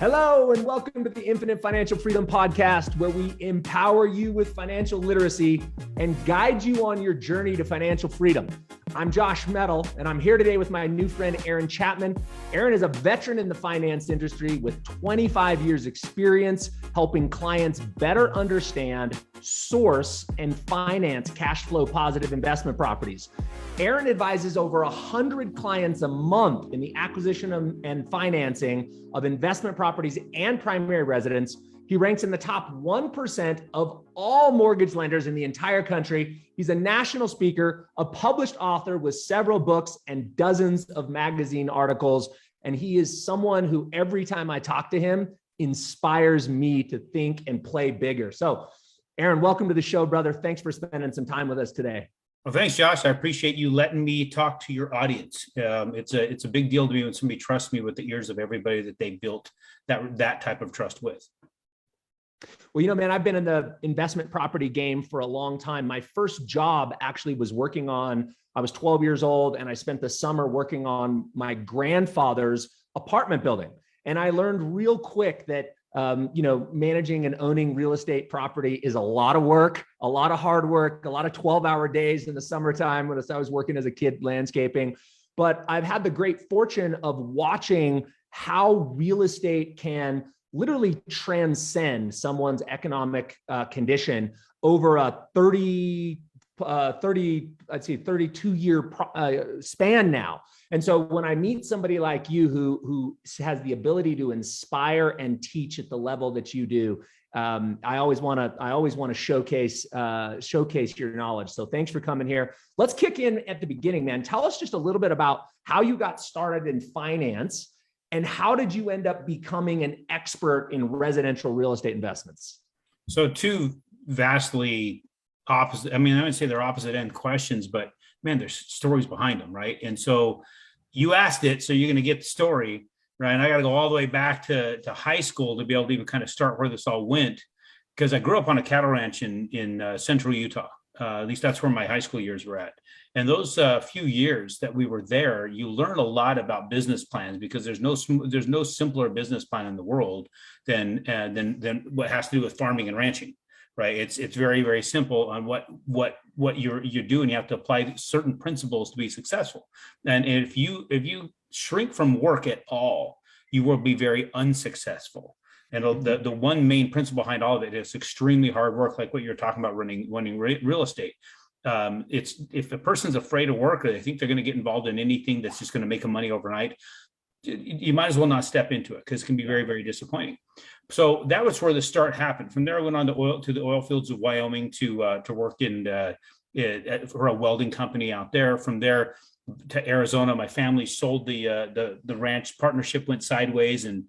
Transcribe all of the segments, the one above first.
Hello, and welcome to the Infinite Financial Freedom Podcast, where we empower you with financial literacy and guide you on your journey to financial freedom. I'm Josh Mettle, and I'm here today with my new friend, Aaron Chapman. Aaron is a veteran in the finance industry with 25 years experience helping clients better understand, source, and finance cash flow positive investment properties. Aaron advises over 100 clients a month in the acquisition and financing of investment properties and primary residence. He ranks in the top 1% of all mortgage lenders in the entire country. He's a national speaker, a published author with several books and dozens of magazine articles. And he is someone who every time I talk to him inspires me to think and play bigger. So Aaron, welcome to the show, brother. Thanks for spending some time with us today. Well, thanks, Josh. I appreciate you letting me talk to your audience. It's a big deal to me when somebody trusts me with the ears of everybody that they built that type of trust with. Well, man, I've been in the investment property game for a long time. My first job actually was I was 12 years old, and I spent the summer working on my grandfather's apartment building. And I learned real quick that managing and owning real estate property is a lot of work, a lot of hard work, a lot of 12-hour days in the summertime when I was working as a kid landscaping. But I've had the great fortune of watching how real estate can literally transcend someone's economic condition over a 32-year span now. And so when I meet somebody like you who has the ability to inspire and teach at the level that you do, I always want to showcase your knowledge. So thanks for coming here. Let's kick in at the beginning, man. Tell us just a little bit about how you got started in finance and how did you end up becoming an expert in residential real estate investments? So two vastly opposite, I wouldn't say they're opposite end questions, but man, there's stories behind them, right? And so you asked it, so you're going to get the story, right? And I got to go all the way back to high school to be able to even kind of start where this all went, because I grew up on a cattle ranch in central Utah. At least that's where my high school years were at. And those few years that we were there, you learn a lot about business plans, because there's no simpler business plan in the world than what has to do with farming and ranching, right? It's very, very simple on what you're doing. You have to apply certain principles to be successful. And if you shrink from work at all, you will be very unsuccessful. And the one main principle behind all of it is extremely hard work, like what you're talking about running real estate. It's if a person's afraid of work, or they think they're going to get involved in anything that's just going to make them money overnight, you might as well not step into it, because it can be very, very disappointing. So that was where the start happened. From there, I went on to the oil fields of Wyoming to work for a welding company out there. From there to Arizona, my family sold the ranch. Partnership went sideways, and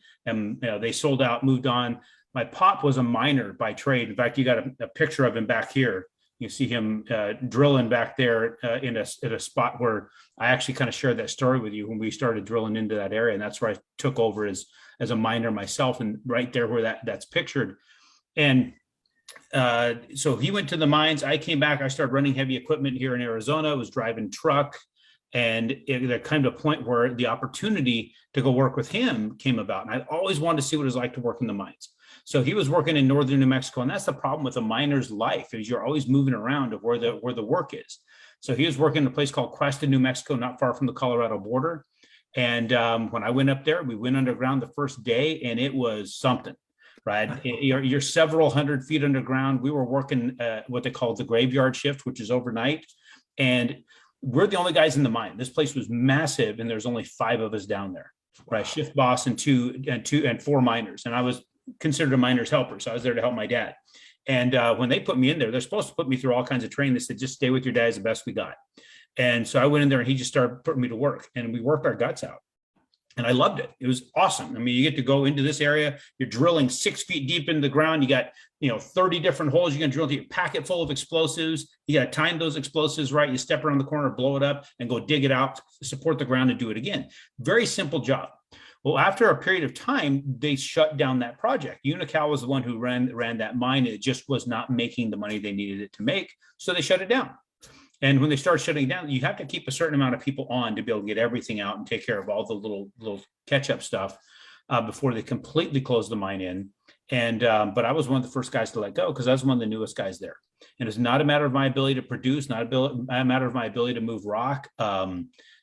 they sold out, moved on. My pop was a miner by trade. In fact, you got a picture of him back here. You see him drilling back there in a spot where I actually kind of shared that story with you when we started drilling into that area. And that's where I took over as a miner myself, and right there where that's pictured. And so he went to the mines. I came back. I started running heavy equipment here in Arizona. I was driving truck. And there came to a point where the opportunity to go work with him came about. And I always wanted to see what it was like to work in the mines. So he was working in northern New Mexico, and that's the problem with a miner's life, is you're always moving around of where the work is. So he was working in a place called Cuesta, New Mexico, not far from the Colorado border. And when I went up there, we went underground the first day, and it was something, right? You're several hundred feet underground. We were working what they call the graveyard shift, which is overnight, and we're the only guys in the mine. This place was massive, and there's only 5 of us down there, right? Shift boss and 4 miners, and I was considered a miner's helper, so I was there to help my dad. And when they put me in there, they're supposed to put me through all kinds of training. They said, just stay with your dad is the best we got. And so I went in there, and he just started putting me to work, and we worked our guts out. And I loved it. It was awesome. I mean, you get to go into this area, you're drilling 6 feet deep into the ground. You got, 30 different holes you're going to drill, your packet full of explosives. You got to time those explosives right. You step around the corner, blow it up, and go dig it out, support the ground, and do it again. Very simple job. Well, after a period of time, they shut down that project. Unocal was the one who ran that mine. It just was not making the money they needed it to make. So they shut it down. And when they start shutting down, you have to keep a certain amount of people on to be able to get everything out and take care of all the little catch-up stuff. before they completely closed the mine in. And but I was one of the first guys to let go because I was one of the newest guys there. And it's not a matter of my ability to produce, not a matter of my ability to move rock.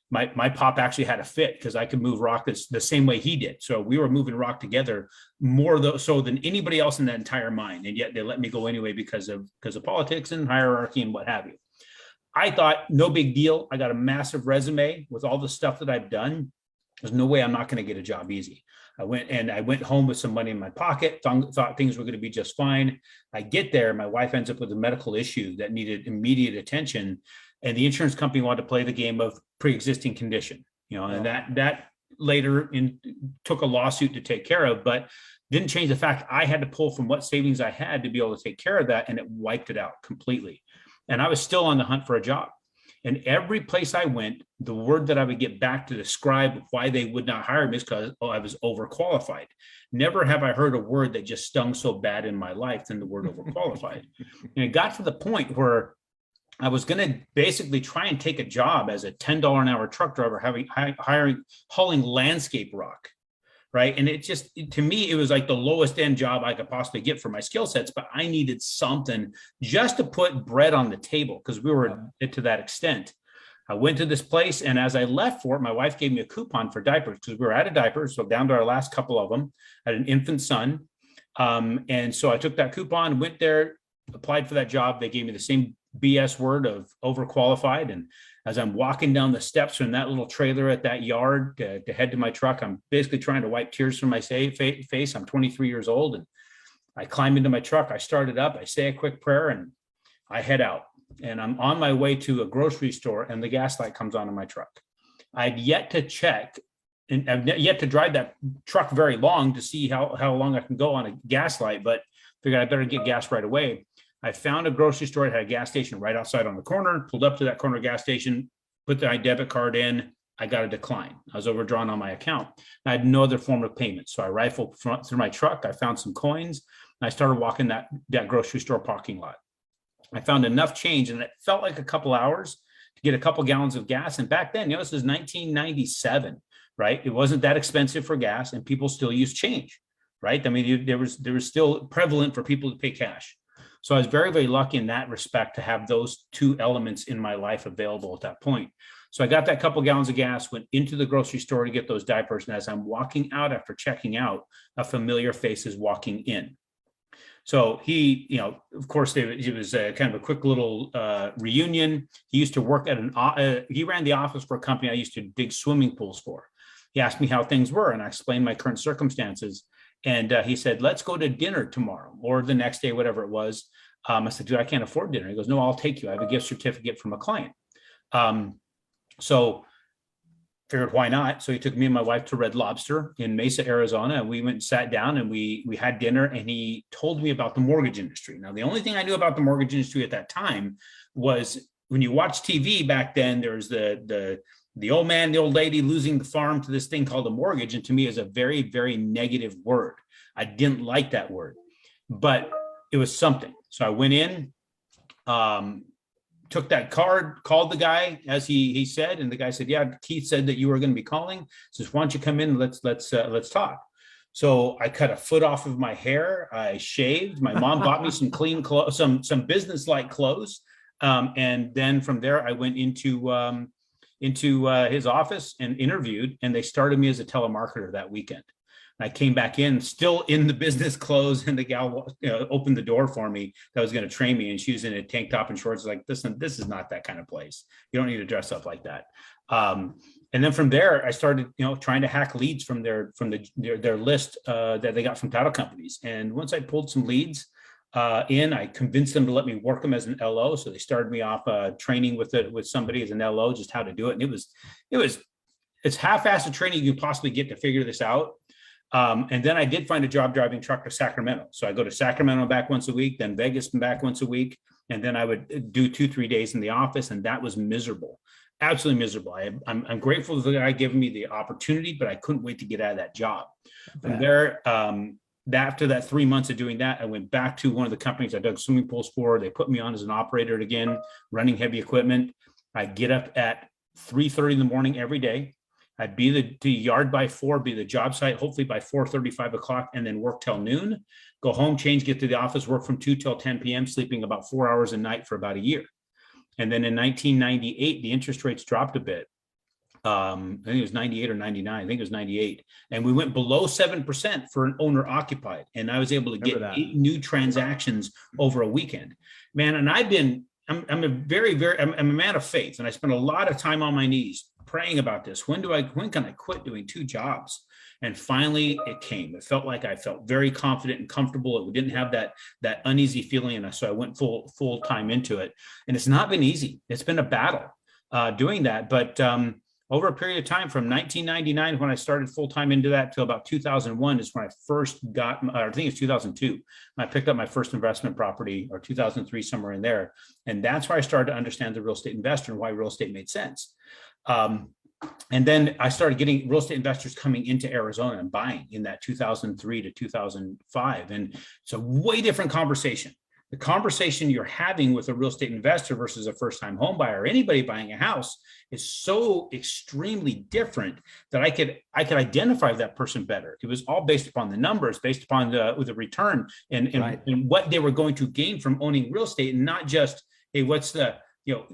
My pop actually had a fit because I could move rock the same way he did. So we were moving rock together more so than anybody else in that entire mine. And yet they let me go anyway because of politics and hierarchy and what have you. I thought, no big deal. I got a massive resume with all the stuff that I've done. There's no way I'm not going to get a job easy. I went home with some money in my pocket, thought things were going to be just fine. I get there, my wife ends up with a medical issue that needed immediate attention. And the insurance company wanted to play the game of pre-existing condition, and that later took a lawsuit to take care of, but didn't change the fact I had to pull from what savings I had to be able to take care of that. And it wiped it out completely. And I was still on the hunt for a job. And every place I went, the word that I would get back to describe why they would not hire me is because I was overqualified. Never have I heard a word that just stung so bad in my life than the word overqualified. And it got to the point where I was going to basically try and take a job as a $10 an hour truck driver, hauling landscape rock. Right. And to me, it was like the lowest end job I could possibly get for my skill sets, but I needed something just to put bread on the table because we were to that extent. I went to this place, and as I left for it, my wife gave me a coupon for diapers because we were out of diapers. So down to our last couple of them. I had an infant son. And so I took that coupon, went there, applied for that job. They gave me the same BS word of overqualified. And as I'm walking down the steps from that little trailer at that yard to head to my truck, I'm basically trying to wipe tears from my face. I'm 23 years old, and I climb into my truck. I start it up. I say a quick prayer, and I head out. And I'm on my way to a grocery store, and the gas light comes on in my truck. I'd yet to check, and I've yet to drive that truck very long to see how long I can go on a gas light, but figured I better get gas right away. I found a grocery store that had a gas station right outside on the corner, pulled up to that corner gas station, put my debit card in. I got a decline. I was overdrawn on my account. I had no other form of payment. So I rifled through my truck. I found some coins. And I started walking that grocery store parking lot. I found enough change, and it felt like a couple hours to get a couple gallons of gas. And back then, this is 1997, right? It wasn't that expensive for gas, and people still use change, right? I mean, there was still prevalent for people to pay cash. So I was very, very lucky in that respect to have those two elements in my life available at that point. So I got that couple gallons of gas, went into the grocery store to get those diapers. And as I'm walking out after checking out, a familiar face is walking in. So he, of course, it was kind of a quick little reunion. He used to work at he ran the office for a company I used to dig swimming pools for. He asked me how things were, and I explained my current circumstances. And he said, let's go to dinner tomorrow or the next day, whatever it was. I said, dude, I can't afford dinner. He goes, no, I'll take you. I have a gift certificate from a client. So figured, why not? So he took me and my wife to Red Lobster in Mesa, Arizona. And we went and sat down, and we had dinner, and he told me about the mortgage industry. Now, the only thing I knew about the mortgage industry at that time was when you watch TV back then, there's the old man, the old lady losing the farm to this thing called a mortgage. And to me is a very, very negative word. I didn't like that word, but it was something. So I went in, took that card, called the guy as he said, and the guy said, yeah, Keith said that you were going to be calling. He says, why don't you come in? Let's talk. So I cut a foot off of my hair. I shaved. My mom bought me some clean clothes, some business-like clothes. And then from there, I went into his office and interviewed, and they started me as a telemarketer that weekend. I came back in still in the business clothes, and the gal opened the door for me that was going to train me, and she was in a tank top and shorts. Like, this is not that kind of place. You don't need to dress up like that. And then from there, I started trying to hack leads from their list that they got from title companies. And once I pulled some leads I convinced them to let me work them as an LO. So they started me off training with somebody as an LO, just how to do it. And it's half-assed training you can possibly get to figure this out. And then I did find a job driving truck to Sacramento. So I go to Sacramento back once a week, then Vegas and back once a week. And then I would do 2-3 days in the office. And that was miserable, absolutely miserable. I'm grateful for the guy giving me the opportunity, but I couldn't wait to get out of that job. From there, after that 3 months of doing that, I went back to one of the companies I dug swimming pools for. They put me on as an operator again, running heavy equipment. I get up at 3:30 in the morning every day. I'd be the yard by 4, be the job site, hopefully by 4:30, 5 o'clock, and then work till noon, go home, change, get to the office, work from 2 till 10 p.m., sleeping about 4 hours a night for about a year. And then in 1998, the interest rates dropped a bit. I think it was 98 or 99. I think it was 98. And we went below 7% for an owner occupied. And I was able to get 8 new transactions over a weekend, man. And I'm a man of faith. And I spent a lot of time on my knees praying about this. When can I quit doing 2 jobs? And finally it came. It felt like I felt very confident and comfortable. It didn't have that uneasy feeling. And so I went full time into it. And it's not been easy. It's been a battle doing that. But over a period of time from 1999, when I started full time into that, till about 2001 is when I first got, I think it's 2002, I picked up my first investment property, or 2003, somewhere in there. And that's where I started to understand the real estate investor and why real estate made sense. And then I started getting real estate investors coming into Arizona and buying in that 2003 to 2005. And it's a way different conversation. The conversation you're having with a real estate investor versus a first-time home buyer, or anybody buying a house, is so extremely different that I could identify that person better. It was all based upon the numbers, based upon the return and what they were going to gain from owning real estate, and not just, hey,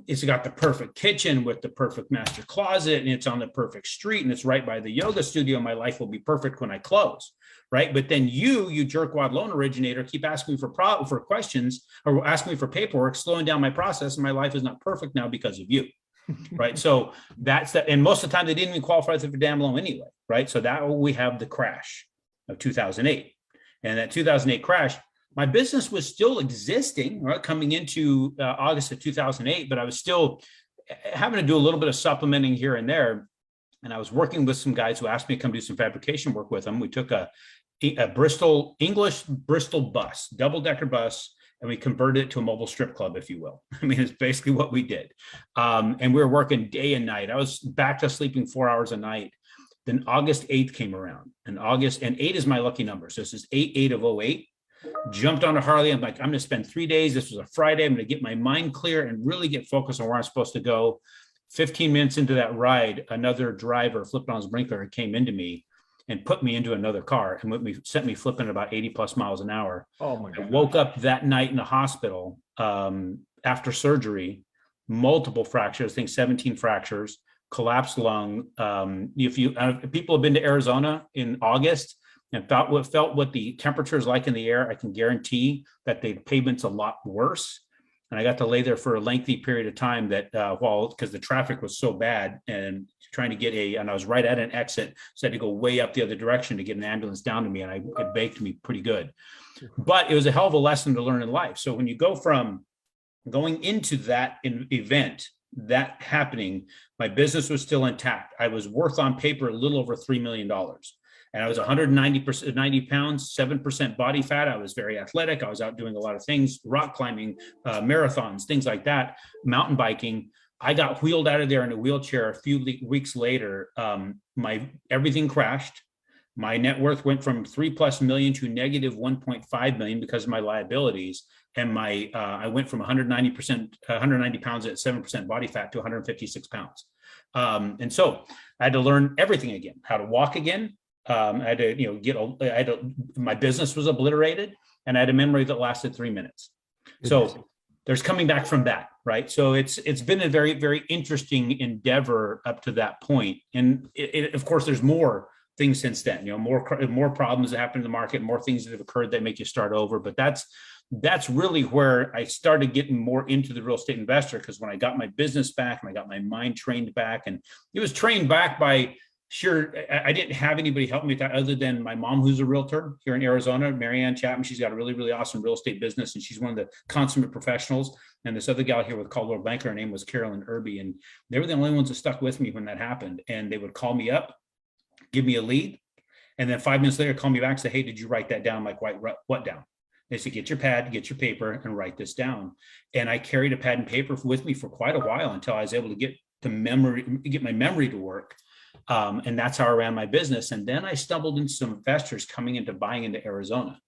it's got the perfect kitchen with the perfect master closet, and it's on the perfect street, and it's right by the yoga studio. My life will be perfect when I close, right? But then you jerkwad loan originator, keep asking me for questions, or asking me for paperwork, slowing down my process, and my life is not perfect now because of you, right? So that's that. And most of the time, they didn't even qualify for the damn loan anyway, right? So that we have the crash of 2008, and that 2008 crash. My business was still existing, right, coming into August of 2008, but I was still having to do a little bit of supplementing here and there. And I was working with some guys who asked me to come do some fabrication work with them. We took a English Bristol bus, double-decker bus, and we converted it to a mobile strip club, if you will. I mean, it's basically what we did. And we were working day and night. I was back to sleeping 4 hours a night. Then August 8th came around, and 8 is my lucky number. So this is 8/8 of 08. Jumped on a Harley. I'm like, I'm going to spend 3 days. This was a Friday. I'm going to get my mind clear and really get focused on where I'm supposed to go. 15 minutes into that ride, another driver flipped on his blinker and came into me and put me into another car and sent me flipping about 80 plus miles an hour. Oh my God. I woke up that night in the hospital after surgery, multiple fractures, I think 17 fractures, collapsed lung. If people have been to Arizona in August, and felt what the temperature is like in the air, I can guarantee that the pavement's a lot worse. And I got to lay there for a lengthy period of time because the traffic was so bad, and trying to get and I was right at an exit, so I had to go way up the other direction to get an ambulance down to me, and it baked me pretty good. But it was a hell of a lesson to learn in life. So when you go from going into that event, that happening, my business was still intact. I was worth on paper a little over $3 million. And I was 90 pounds, 7% body fat. I was very athletic. I was out doing a lot of things, rock climbing, marathons, things like that, mountain biking. I got wheeled out of there in a wheelchair a few weeks later. Everything crashed. My net worth went from $3+ million to negative 1.5 million because of my liabilities. And I went from 190 pounds at 7% body fat to 156 pounds. And so I had to learn everything again, how to walk again. I had to, my business was obliterated, and I had a memory that lasted 3 minutes. So there's coming back from that, right? So it's been a very, very interesting endeavor up to that point. And of course, there's more things since then, more problems that happen in the market, more things that have occurred that make you start over. But that's really where I started getting more into the real estate investor, because when I got my business back and I got my mind trained back, and it was trained back by, sure, I didn't have anybody help me with that other than my mom, who's a realtor here in Arizona, Aaron Chapman. She's got a really, really awesome real estate business, and she's one of the consummate professionals. And this other gal here with Caldwell Banker, her name was Carolyn Irby, and they were the only ones that stuck with me when that happened. And they would call me up, give me a lead, and then 5 minutes later, call me back and say, hey, did you write that down? I'm like, what down? They said, get your pad, get your paper, and write this down. And I carried a pad and paper with me for quite a while until I was able to get my memory to work. And that's how I ran my business. And then I stumbled into some investors coming into buying into Arizona.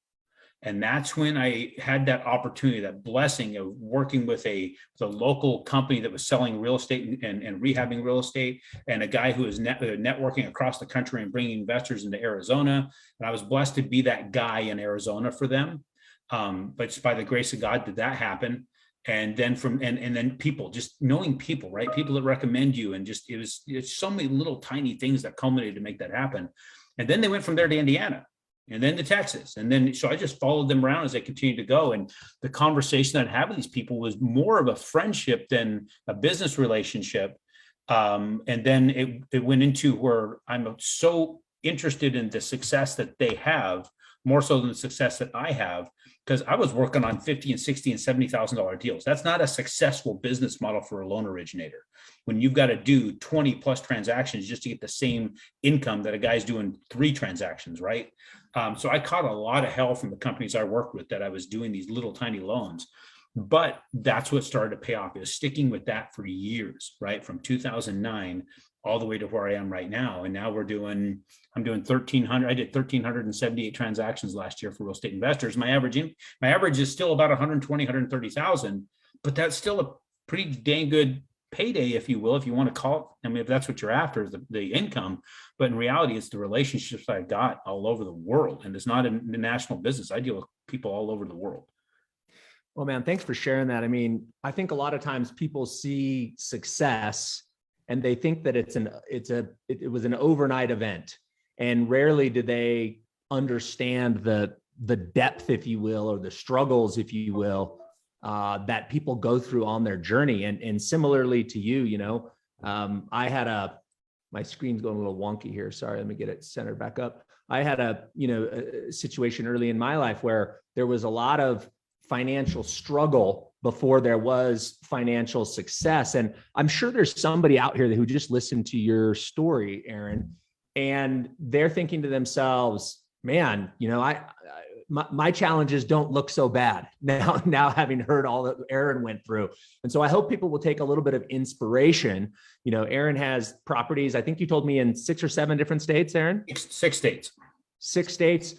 And that's when I had that opportunity, that blessing of working with a local company that was selling real estate and rehabbing real estate, and a guy who was networking across the country and bringing investors into Arizona. And I was blessed to be that guy in Arizona for them. But just by the grace of God did that happen. And then and then people, just knowing people, right? People that recommend you, and just it's so many little tiny things that culminated to make that happen. And then they went from there to Indiana, and then to Texas. And then, so I just followed them around as they continued to go. And the conversation I'd have with these people was more of a friendship than a business relationship. And then it went into where I'm so interested in the success that they have, more so than the success that I have, because I was working on $50,000 and $60,000 and $70,000 deals. That's not a successful business model for a loan originator. When you've got to do 20 plus transactions just to get the same income that a guy's doing 3 transactions, right? So I caught a lot of hell from the companies I worked with that I was doing these little tiny loans. But that's what started to pay off. It was sticking with that for years, right? From 2009 all the way to where I am right now. And now I'm doing 1,300. I did 1,378 transactions last year for real estate investors. My average is still about 120, 130,000, but that's still a pretty dang good payday, if you will, if you want to call it. I mean, if that's what you're after, the income. But in reality, it's the relationships I got all over the world. And it's not in the national business. I deal with people all over the world. Well, man, thanks for sharing that. I mean, I think a lot of times people see success and they think that it was an overnight event, and rarely do they understand the depth, if you will, or the struggles, if you will, that people go through on their journey. And similarly to you, I had my screen's going a little wonky here. Sorry, let me get it centered back up. I had a situation early in my life where there was a lot of financial struggle before there was financial success. And I'm sure there's somebody out here who just listened to your story, Aaron, and they're thinking to themselves, man, my challenges don't look so bad now having heard all that Aaron went through. And so I hope people will take a little bit of inspiration. Aaron has properties, I think you told me, in 6 or 7 different states, Aaron? 6 states. 6 states,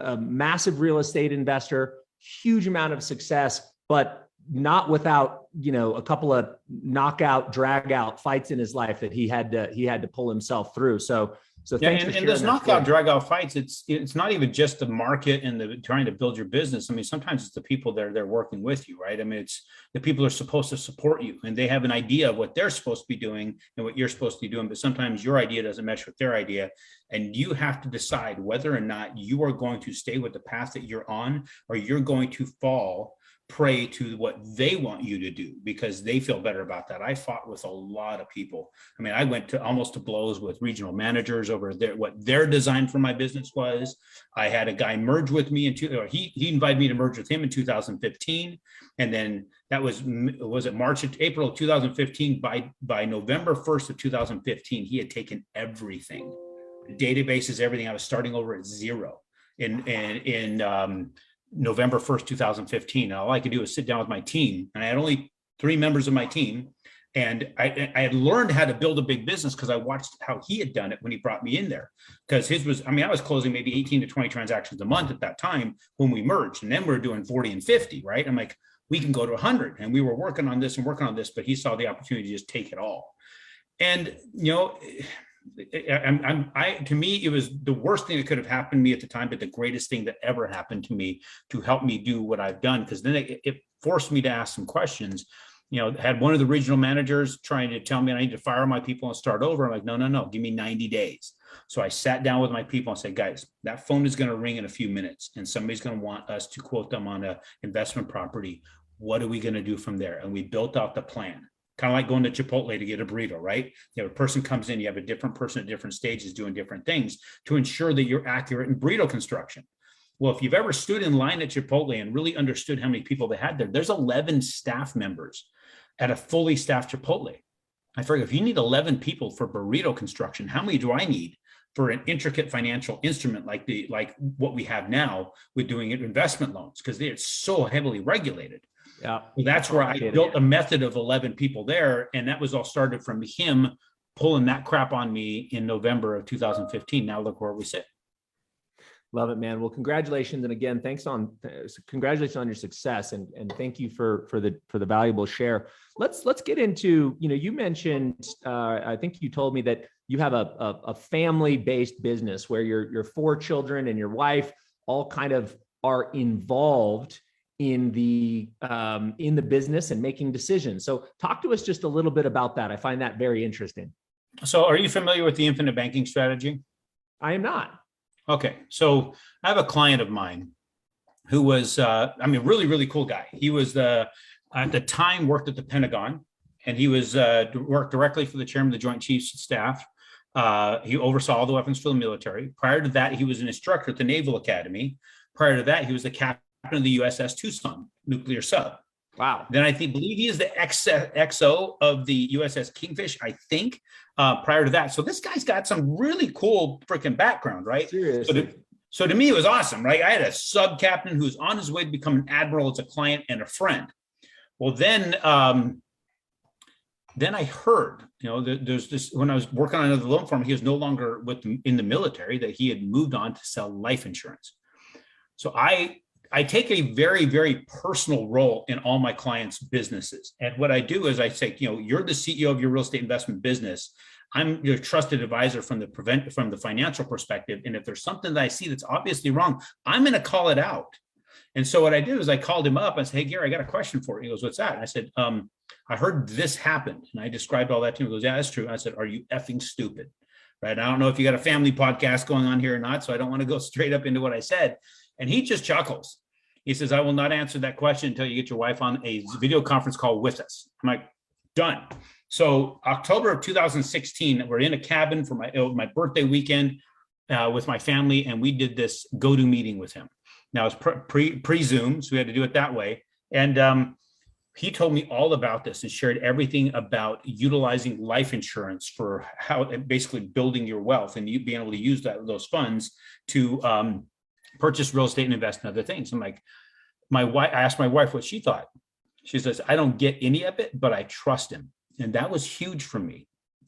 a massive real estate investor, huge amount of success, but not without, a couple of knockout, drag out fights in his life that he had to pull himself through. So thanks for sharing. And those knockout, drag out fights, it's not even just the market and the trying to build your business. I mean, sometimes it's the people that they're working with you, right? I mean, it's the people who are supposed to support you, and they have an idea of what they're supposed to be doing and what you're supposed to be doing. But sometimes your idea doesn't mesh with their idea, and you have to decide whether or not you are going to stay with the path that you're on, or you're going to fall prey to what they want you to do because they feel better about that. I fought with a lot of people. I mean, I went almost to blows with regional managers over what their design for my business was. I had a guy merge with me he invited me to merge with him in 2015. And then that was it April of 2015. By November 1st of 2015, he had taken everything, databases, everything. I was starting over at zero in November 1st, 2015. All I could do was sit down with my team, and I had only 3 members of my team. And I had learned how to build a big business because I watched how he had done it when he brought me in there. Because I was closing maybe 18 to 20 transactions a month at that time when we merged. And then we were doing 40 and 50, right? I'm like, we can go to 100. And we were working on this, but he saw the opportunity to just take it all. And, to me, it was the worst thing that could have happened to me at the time, but the greatest thing that ever happened to me to help me do what I've done. Because then it forced me to ask some questions. Had one of the regional managers trying to tell me I need to fire my people and start over. I'm like, no, give me 90 days. So I sat down with my people and said, guys, that phone is going to ring in a few minutes, and somebody's going to want us to quote them on an investment property. What are we going to do from there? And we built out the plan. Kind of like going to Chipotle to get a burrito, right? A person comes in, you have a different person at different stages doing different things to ensure that you're accurate in burrito construction. Well, if you've ever stood in line at Chipotle and really understood how many people they had there's 11 staff members at a fully staffed Chipotle. I figure if you need 11 people for burrito construction, how many do I need for an intricate financial instrument like what we have now with doing investment loans? Because they're so heavily regulated. Yeah, so that's where I built a method of 11 people there. And that was all started from him pulling that crap on me in November of 2015. Now look where we sit. Love it, man. Well, congratulations. And again, congratulations on your success, and thank you for the valuable share. Let's get into, you mentioned, I think you told me that you have a family-based business where your 4 children and your wife all kind of are involved in the business and making decisions. So talk to us just a little bit about that. I find that very interesting. So are you familiar with the infinite banking strategy? I am not. Okay. So I have a client of mine who was, really, really cool guy. He was at the time worked at the Pentagon, and he was worked directly for the chairman of the Joint Chiefs of Staff. He oversaw all the weapons for the military. Prior to that, he was an instructor at the Naval Academy. Prior to that, he was the captain of the USS Tucson nuclear sub. Wow. Then I believe he is the XO of the USS Kingfish, I think, prior to that. So this guy's got some really cool freaking background, right? Seriously. So to me, it was awesome, right? I had a sub captain who was on his way to become an admiral as a client and a friend. Well, then I heard, there's this, when I was working on another loan firm, he was no longer in the military, that he had moved on to sell life insurance. So I take a very, very personal role in all my clients' businesses. And what I do is I say, you're the CEO of your real estate investment business. I'm your trusted advisor from the financial perspective. And if there's something that I see that's obviously wrong, I'm going to call it out. And so what I did is I called him up and said, hey, Gary, I got a question for you. He goes, what's that? And I said, I heard this happened. And I described all that to him. He goes, yeah, that's true. And I said, are you effing stupid? Right. I don't know if you got a family podcast going on here or not, so I don't want to go straight up into what I said. And he just chuckles. He says, I will not answer that question until you get your wife on a video conference call with us. I'm like, done. So October of 2016, we're in a cabin for my birthday weekend with my family, and we did this go-to meeting with him. Now it's pre-Zoom, so we had to do it that way. And he told me all about this and shared everything about utilizing life insurance for how basically building your wealth and you being able to use those funds to purchase real estate and invest in other things. I'm like, I asked my wife what she thought. She says, I don't get any of it, but I trust him. And that was huge for me.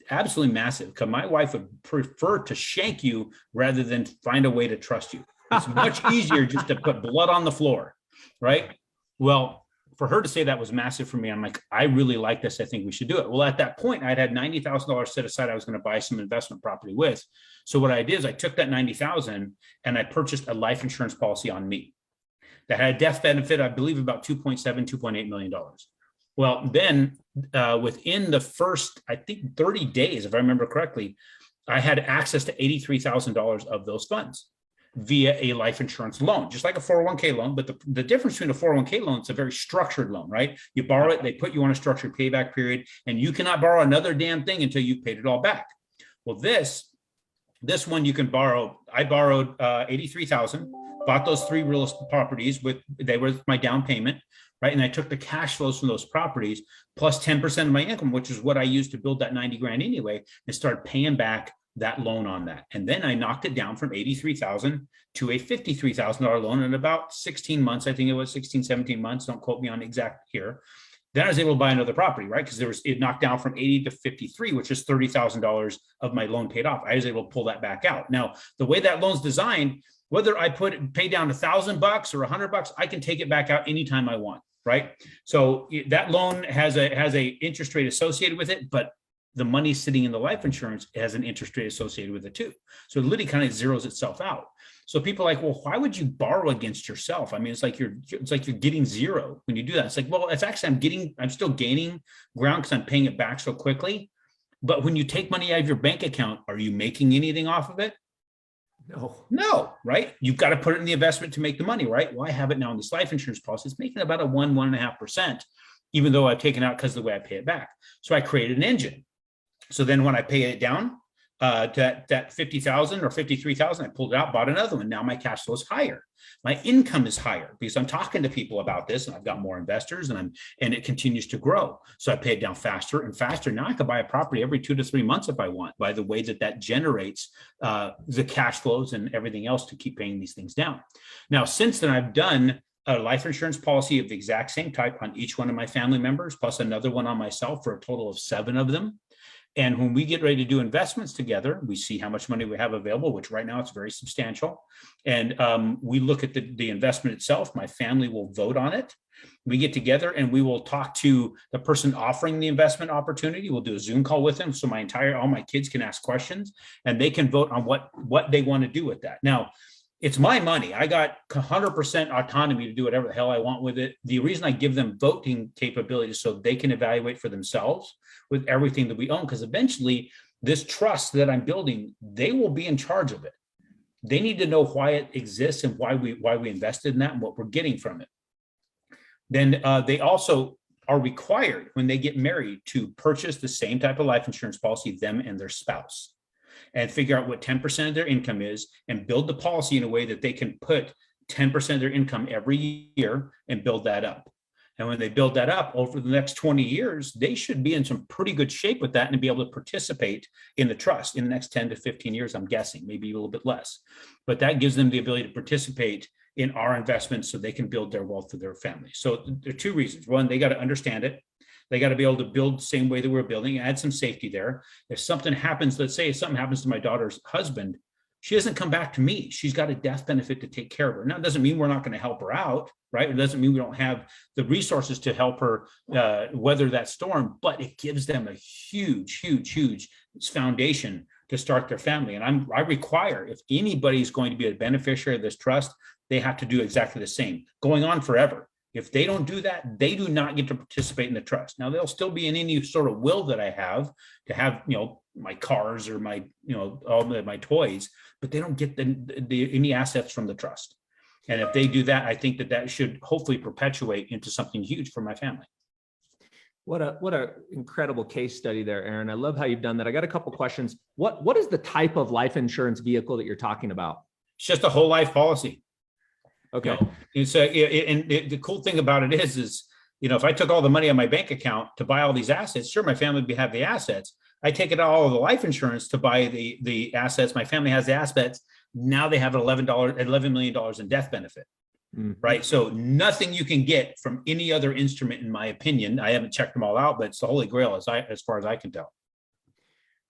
Absolutely massive, because my wife would prefer to shank you rather than find a way to trust you. It's much easier just to put blood on the floor, right? Well, for her to say that was massive for me. I'm like, I really like this. I think we should do it. Well, at that point, I'd had $90,000 set aside. I was going to buy some investment property with. So what I did is I took that $90,000 and I purchased a life insurance policy on me that had a death benefit, I believe about $2.8 million. Well, then within the first, I think 30 days, if I remember correctly, I had access to $83,000 of those funds via a life insurance loan, just like a 401k loan. But the difference between a 401k loan, it's a very structured loan, right? You borrow it, they put you on a structured payback period, and you cannot borrow another damn thing until you've paid it all back. Well, this one you can borrow. I borrowed $83,000, bought those 3 real estate properties they were my down payment, right? And I took the cash flows from those properties plus 10% of my income, which is what I used to build that 90 grand anyway, and started paying back that loan on that. And then I knocked it down from $83,000 to a $53,000 loan in about 16 months. I think it was 16, 17 months. Don't quote me on exact here. Then I was able to buy another property, right? Because it knocked down from 80 to 53, which is $30,000 of my loan paid off. I was able to pull that back out. Now, the way that loan's designed, whether I pay down $1,000 or $100, I can take it back out anytime I want, right? So that loan has a interest rate associated with it, but the money sitting in the life insurance has an interest rate associated with it too. So it literally kind of zeroes itself out. So people are like, well, why would you borrow against yourself? I mean, it's like you're getting zero when you do that. It's like, well, it's actually, I'm still gaining ground because I'm paying it back so quickly. But when you take money out of your bank account, are you making anything off of it? No, right? You've got to put it in the investment to make the money, right? Well, I have it now in this life insurance policy. It's making about a 1.5%, even though I've taken out because of the way I pay it back. So I created an engine. So then when I pay it down to that 50,000 or 53,000, I pulled it out, bought another one. Now my cash flow is higher. My income is higher because I'm talking to people about this and I've got more investors and it continues to grow. So I pay it down faster and faster. Now I can buy a property every 2 to 3 months if I want, by the way that generates the cash flows and everything else to keep paying these things down. Now, since then, I've done a life insurance policy of the exact same type on each one of my family members, plus another one on myself for a total of 7 of them. And when we get ready to do investments together, we see how much money we have available, which right now it's very substantial. And we look at the investment itself. My family will vote on it. We get together and we will talk to the person offering the investment opportunity. We'll do a Zoom call with them. So all my kids can ask questions and they can vote on what they want to do with that. Now, it's my money. I got 100% autonomy to do whatever the hell I want with it. The reason I give them voting capabilities so they can evaluate for themselves with everything that we own, because eventually this trust that I'm building, they will be in charge of it. They need to know why it exists and why we invested in that and what we're getting from it. Then they also are required when they get married to purchase the same type of life insurance policy, them and their spouse, and figure out what 10% of their income is and build the policy in a way that they can put 10% of their income every year and build that up. And when they build that up over the next 20 years, they should be in some pretty good shape with that and be able to participate in the trust in the next 10 to 15 years, I'm guessing, maybe a little bit less. But that gives them the ability to participate in our investments so they can build their wealth for their family. So there are two reasons. One, they got to understand it. They got to be able to build the same way that we're building, add some safety there. If something happens, let's say if something happens to my daughter's husband, she doesn't come back to me. She's got a death benefit to take care of her. Now, it doesn't mean we're not going to help her out, right? It doesn't mean we don't have the resources to help her weather that storm, but it gives them a huge, huge, huge foundation to start their family. And I require, if anybody's going to be a beneficiary of this trust, they have to do exactly the same, going on forever. If they don't do that, they do not get to participate in the trust. Now, they'll still be in any sort of will that I have to have, my cars or my, all my toys, but they don't get any assets from the trust. And if they do that, I think that should hopefully perpetuate into something huge for my family. What a incredible case study there, Aaron. I love how you've done that. I got a couple questions. What is the type of life insurance vehicle that you're talking about? It's just a whole life policy. Okay. And the cool thing about it is, if I took all the money on my bank account to buy all these assets, sure, my family would have the assets. I take it all of the life insurance to buy the assets. My family has the assets. Now they have $11 million in death benefit, right? So nothing you can get from any other instrument, in my opinion. I haven't checked them all out, but it's the holy grail as far as I can tell.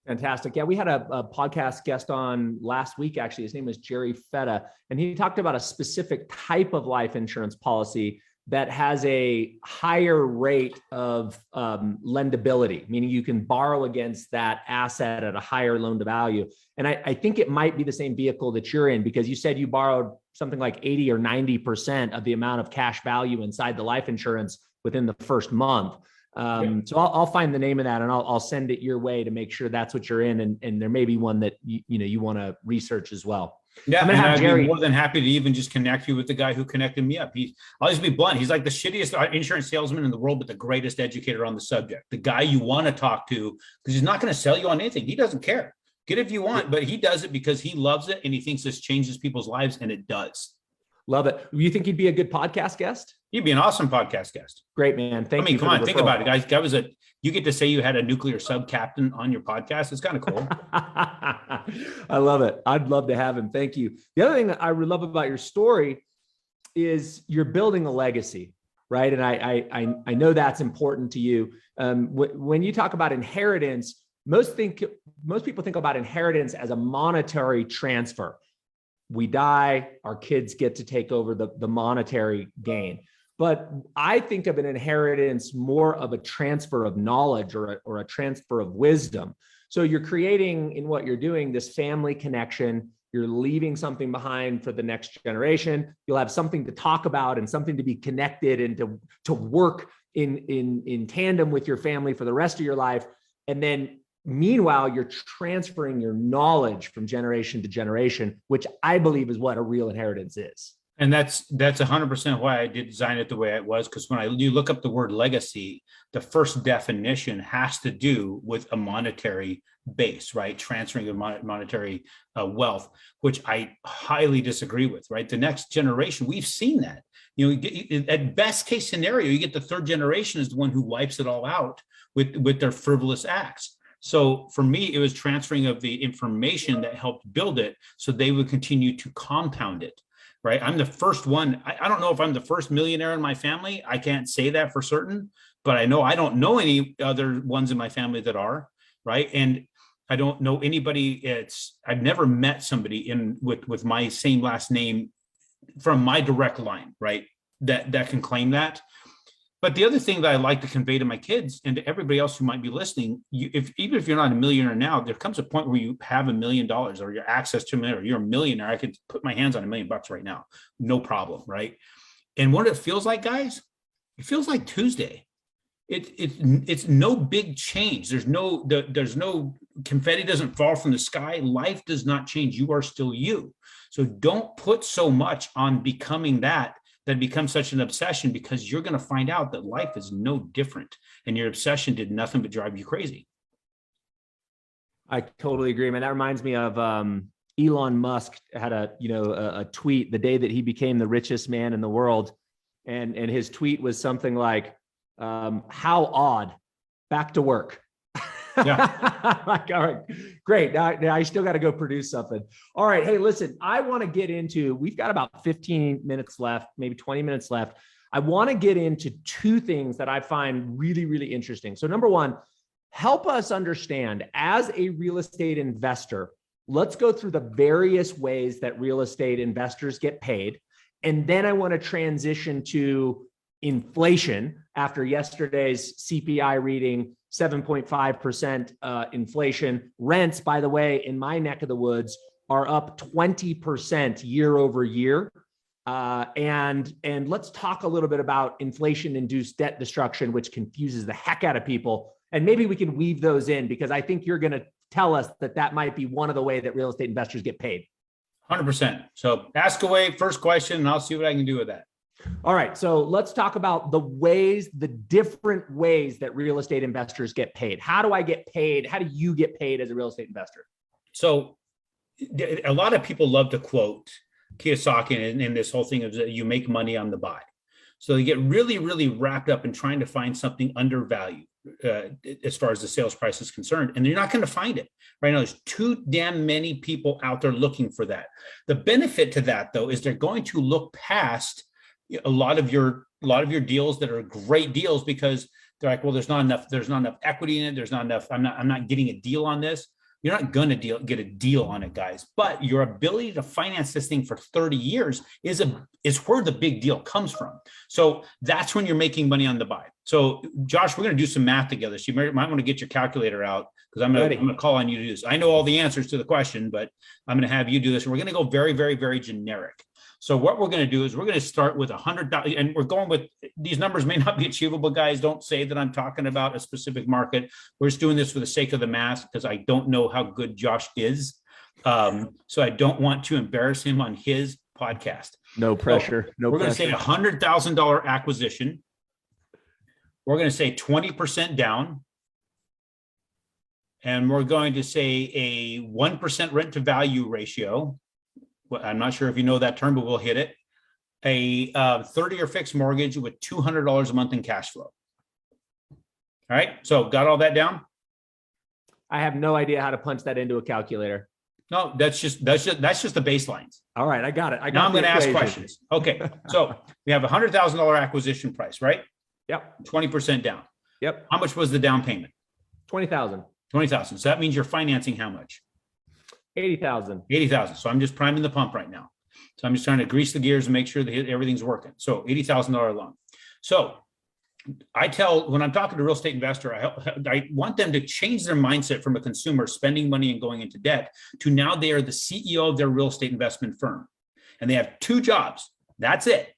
Fantastic. Yeah, we had a podcast guest on last week, actually. His name was Jerry Fetta, and he talked about a specific type of life insurance policy that has a higher rate of lendability, meaning you can borrow against that asset at a higher loan to value. And I think it might be the same vehicle that you're in, because you said you borrowed something like 80 or 90% of the amount of cash value inside the life insurance within the first month. So I'll find the name of that and I'll send it your way to make sure that's what you're in. And there may be one that you want to research as well. Yeah, and I'd be more than happy to even just connect you with the guy who connected me up. I'll just be blunt. He's like the shittiest insurance salesman in the world, but the greatest educator on the subject. The guy you want to talk to, because he's not going to sell you on anything. He doesn't care. Get it if you want, but he does it because he loves it and he thinks this changes people's lives, and it does. Love it. You think he'd be a good podcast guest? You'd be an awesome podcast guest. Great, man. Thank you. Come on, think about it, guys. You get to say you had a nuclear sub captain on your podcast. It's kind of cool. I love it. I'd love to have him. Thank you. The other thing that I love about your story is you're building a legacy, right? And I know that's important to you. When you talk about inheritance, most people think about inheritance as a monetary transfer. We die, our kids get to take over the monetary gain. But I think of an inheritance more of a transfer of knowledge or a transfer of wisdom. So you're creating, in what you're doing, this family connection. You're leaving something behind for the next generation. You'll have something to talk about and something to be connected and to work in tandem with your family for the rest of your life. And then meanwhile, you're transferring your knowledge from generation to generation, which I believe is what a real inheritance is. And that's 100% why I did design it the way it was. Because when you look up the word legacy, the first definition has to do with a monetary base, right? Transferring of monetary wealth, which I highly disagree with, right? The next generation, we've seen that. At best case scenario, you get the third generation is the one who wipes it all out with their frivolous acts. So for me, it was transferring of the information that helped build it so they would continue to compound it, right? I'm the first one. I don't know if I'm the first millionaire in my family. I can't say that for certain, but I know I don't know any other ones in my family that are, right? And I don't know anybody. I've never met somebody with my same last name from my direct line, right? That can claim that. But the other thing that I like to convey to my kids and to everybody else who might be listening, even if you're not a millionaire now, there comes a point where you have $1 million or your access to $1 million, or you're a millionaire. I could put my hands on $1 million right now, no problem, right? And what it feels like, guys, it feels like Tuesday. It's no big change. There's no confetti doesn't fall from the sky. Life does not change. You are still you. So don't put so much on becoming that becomes such an obsession, because you're going to find out that life is no different, and your obsession did nothing but drive you crazy. I totally agree, man. That reminds me of Elon Musk had a tweet the day that he became the richest man in the world, and his tweet was something like, "How odd, back to work." Yeah. Like, all right, great. Now I still got to go produce something. All right. Hey, listen, I want to get into, we've got about 15 minutes left, maybe 20 minutes left. I want to get into two things that I find really, really interesting. So number one, help us understand, as a real estate investor, let's go through the various ways that real estate investors get paid. And then I want to transition to inflation after yesterday's CPI reading, 7.5% inflation. Rents, by the way, in my neck of the woods are up 20% year over year. And let's talk a little bit about inflation-induced debt destruction, which confuses the heck out of people. And maybe we can weave those in, because I think you're going to tell us that might be one of the ways that real estate investors get paid. 100%. So ask away, first question, and I'll see what I can do with that. All right. So let's talk about the different ways that real estate investors get paid. How do I get paid? How do you get paid as a real estate investor? So a lot of people love to quote Kiyosaki and this whole thing of you make money on the buy. So they get really, really wrapped up in trying to find something undervalued as far as the sales price is concerned. And you're not going to find it right now. There's too damn many people out there looking for that. The benefit to that, though, is they're going to look past a lot of your deals that are great deals, because they're like, well, there's not enough equity in it. There's not enough. I'm not getting a deal on this. You're not going to get a deal on it, guys. But your ability to finance this thing for 30 years is where the big deal comes from. So that's when you're making money on the buy. So Josh, we're going to do some math together. So you might want to get your calculator out, because I'm going to call on you to do this. I know all the answers to the question, but I'm going to have you do this. And we're going to go very, very, very generic. So what we're going to do is we're going to start with $100, and we're going with, these numbers may not be achievable, guys. Don't say that I'm talking about a specific market. We're just doing this for the sake of the math, because I don't know how good Josh is. So I don't want to embarrass him on his podcast. No pressure. So we're going to say $100,000 acquisition. We're going to say 20% down. And we're going to say a 1% rent to value ratio. Well, I'm not sure if you know that term, but we'll hit it. A 30-year fixed mortgage with $200 a month in cash flow. All right. So got all that down? I have no idea how to punch that into a calculator. No, that's just the baselines. All right. I got it. Now I'm going to ask questions. Okay. So we have $100,000 acquisition price, right? Yep. 20% down. Yep. How much was the down payment? 20,000. 20,000. So that means you're financing how much? 80,000. 80,000. So I'm just priming the pump right now. So I'm just trying to grease the gears and make sure that everything's working. So $80,000 loan. So when I'm talking to a real estate investor, I want them to change their mindset from a consumer spending money and going into debt to now they are the CEO of their real estate investment firm. And they have two jobs. That's it.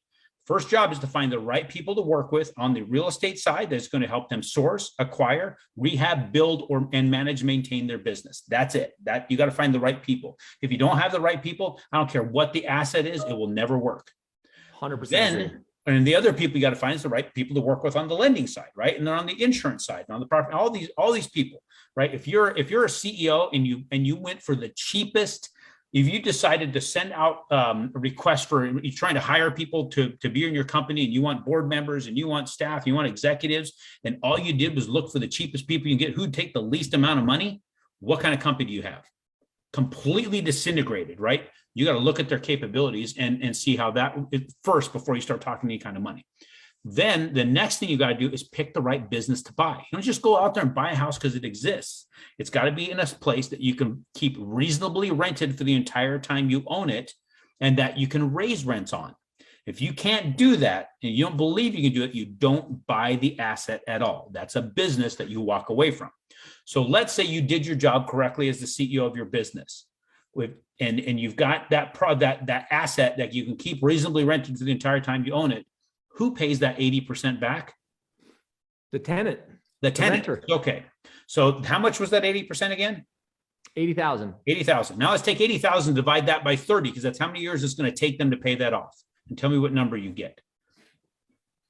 First job is to find the right people to work with on the real estate side that's going to help them source, acquire, rehab, build, and manage, maintain their business. That's it. That you got to find the right people. If you don't have the right people, I don't care what the asset is, it will never work. 100%. And the other people you got to find is the right people to work with on the lending side, right? And then on the insurance side, and on the property, all these people, right? If you're a CEO and you went for the cheapest. If you decided to send out a request you're trying to hire people to be in your company, and you want board members and you want staff, you want executives, and all you did was look for the cheapest people you can get who'd take the least amount of money, what kind of company do you have? Completely disintegrated, right? You got to look at their capabilities and see how that first before you start talking any kind of money. Then the next thing you got to do is pick the right business to buy. You don't just go out there and buy a house because it exists. It's got to be in a place that you can keep reasonably rented for the entire time you own it, and that you can raise rents on. If you can't do that and you don't believe you can do it, you don't buy the asset at all. That's a business that you walk away from. So let's say you did your job correctly as the CEO of your business, and you've got that asset that you can keep reasonably rented for the entire time you own it. Who pays that 80% back? The tenant. The tenant. Renter. Okay. So how much was that 80% again? 80,000. 80,000. Now let's take 80,000, divide that by 30, because that's how many years it's going to take them to pay that off. And tell me what number you get.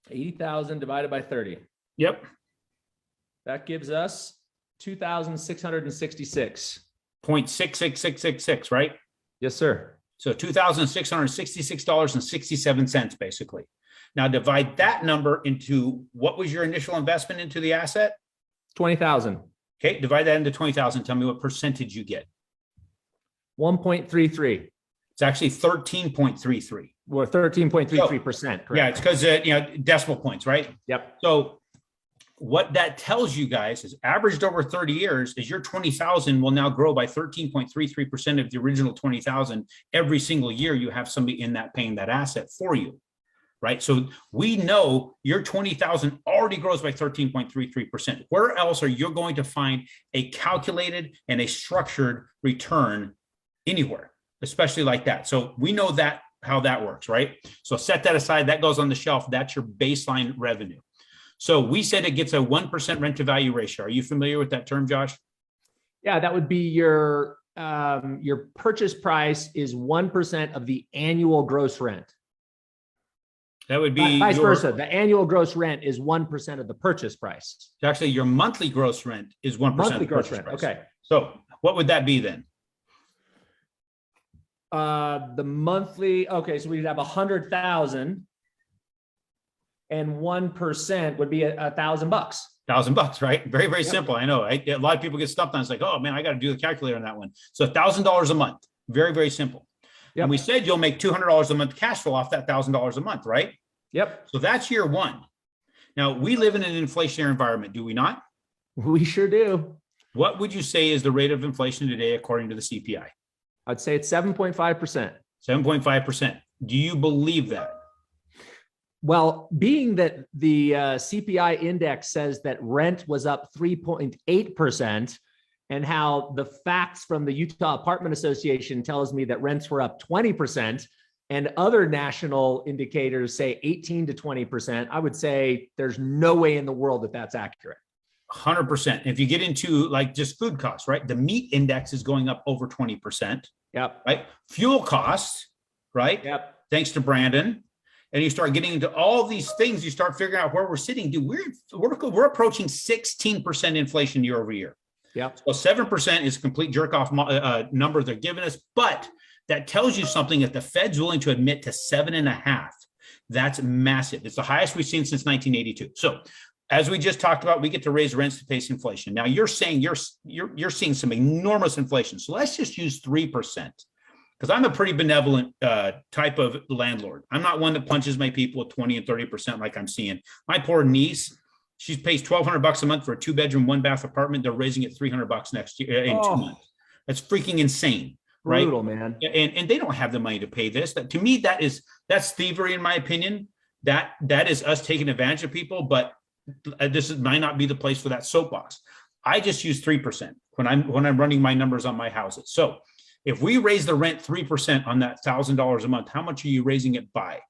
80,000 divided by 30. Yep. That gives us 2,666. 0.66666, right? Yes, sir. So $2,666.67, basically. Now divide that number into, what was your initial investment into the asset? 20,000. Okay, divide that into 20,000. Tell me what percentage you get. 1.33. It's actually 13.33. Or 13.33%. Correct. Yeah, it's because decimal points, right? Yep. So what that tells you guys is, averaged over 30 years, is your 20,000 will now grow by 13.33% of the original 20,000 every single year. You have somebody in that paying that asset for you. Right. So we know your 20,000 already grows by 13.33%. Where else are you going to find a calculated and a structured return anywhere, especially like that? So we know that how that works, right? So set that aside. That goes on the shelf. That's your baseline revenue. So we said it gets a 1% rent to value ratio. Are you familiar with that term, Josh? Yeah, that would be your purchase price is 1% of the annual gross rent. That would be vice versa. The annual gross rent is 1% of the purchase price. Actually, your monthly gross rent is 1% monthly of the gross purchase rent. price. Okay. So what would that be then? The monthly. Okay, so we'd have 100,000, and 1% would be $1,000. $1,000, right? Very, very simple. I know. A lot of people get stumped on. It's like, oh man, I got to do the calculator on that one. So $1,000 a month. Very, very simple. Yep. And we said you'll make $200 a month cash flow off that $1,000 a month, right? Yep. So that's year one. Now we live in an inflationary environment, do we not? We sure do. What would you say is the rate of inflation today according to the CPI? I'd say it's 7.5%. 7.5%. Do you believe that? Well, being that the CPI index says that rent was up 3.8%, and how the facts from the Utah Apartment Association tells me that rents were up 20%, and other national indicators say 18 to 20%, I would say there's no way in the world that that's accurate. 100%. If you get into like just food costs, right? The meat index is going up over 20%. Yep. Right. Fuel costs, right? Yep. Thanks to Brandon. And you start getting into all these things, you start figuring out where we're sitting. Dude, we're approaching 16% inflation year over year. Yep. So 7% is a complete jerk off number they're giving us, but that tells you something that the Fed's willing to admit to 7.5. That's massive. It's the highest we've seen since 1982. So as we just talked about, we get to raise rents to face inflation. Now you're saying you're seeing some enormous inflation. So let's just use 3%, because I'm a pretty benevolent type of landlord. I'm not one that punches my people at 20 and 30% like I'm seeing. My poor niece, she pays $1,200 a month for a 2-bedroom, 1-bath apartment. They're raising it $300 next year in 2 months. That's freaking insane. Right? Brutal, man. And they don't have the money to pay this. That, to me, that's thievery, in my opinion. That is us taking advantage of people, but might not be the place for that soapbox. I just use 3% when I'm running my numbers on my houses. So if we raise the rent 3% on that $1,000 a month, how much are you raising it by?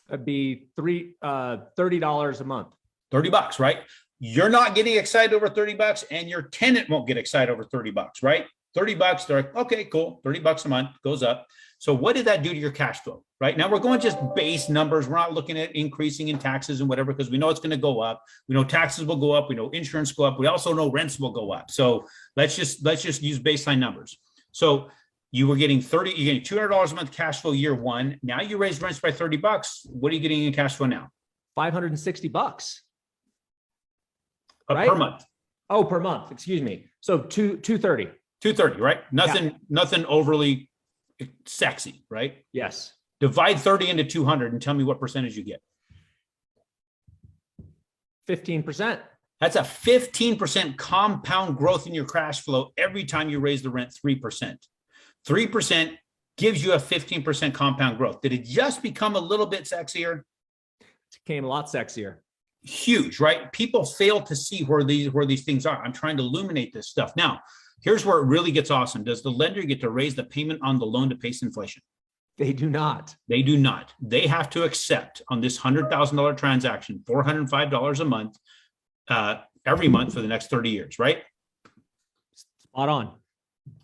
It'd be $30 a month. $30, right? You're not getting excited over $30, and your tenant won't get excited over $30, right? $30, they're like, okay, cool. $30 a month goes up. So what did that do to your cash flow? Right now, we're going just base numbers. We're not looking at increasing in taxes and whatever, because we know it's going to go up. We know taxes will go up. We know insurance go up. We also know rents will go up. So let's just use baseline numbers. So you're getting $200 a month cash flow year one. Now you raise rents by $30. What are you getting in cash flow now? $560. Per month. Oh, per month. Excuse me. So 230. 230, right? Nothing overly sexy, right? Yes. Divide 30 into 200 and tell me what percentage you get. 15%. That's a 15% compound growth in your cash flow every time you raise the rent 3%. 3% gives you a 15% compound growth. Did it just become a little bit sexier? It became a lot sexier. Huge, right? People fail to see where these things are. I'm trying to illuminate this stuff. Now, here's where it really gets awesome. Does the lender get to raise the payment on the loan to pace inflation? They do not. They do not. They have to accept on this $100,000 transaction, $405 a month, every month for the next 30 years, right? Spot on.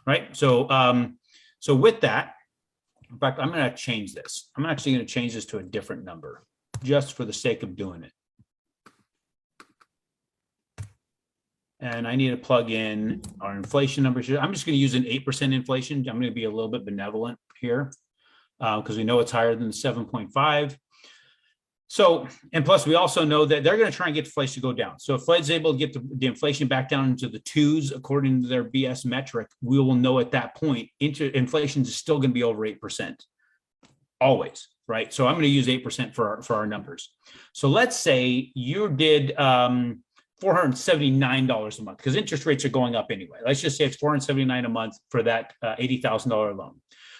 Right. So with that, in fact, I'm going to change this. I'm actually going to change this to a different number just for the sake of doing it. And I need to plug in our inflation numbers here. I'm just going to use an 8% inflation. I'm going to be a little bit benevolent here because we know it's higher than the 7.5. So, and plus we also know that they're going to try and get inflation to go down. So if Fed's able to get the inflation back down into the 2s, according to their BS metric, we will know at that point, inflation is still going to be over 8%. Always, right? So I'm going to use 8% for our numbers. So let's say you did $479 a month because interest rates are going up anyway. Let's just say it's $479 a month for that $80,000 loan.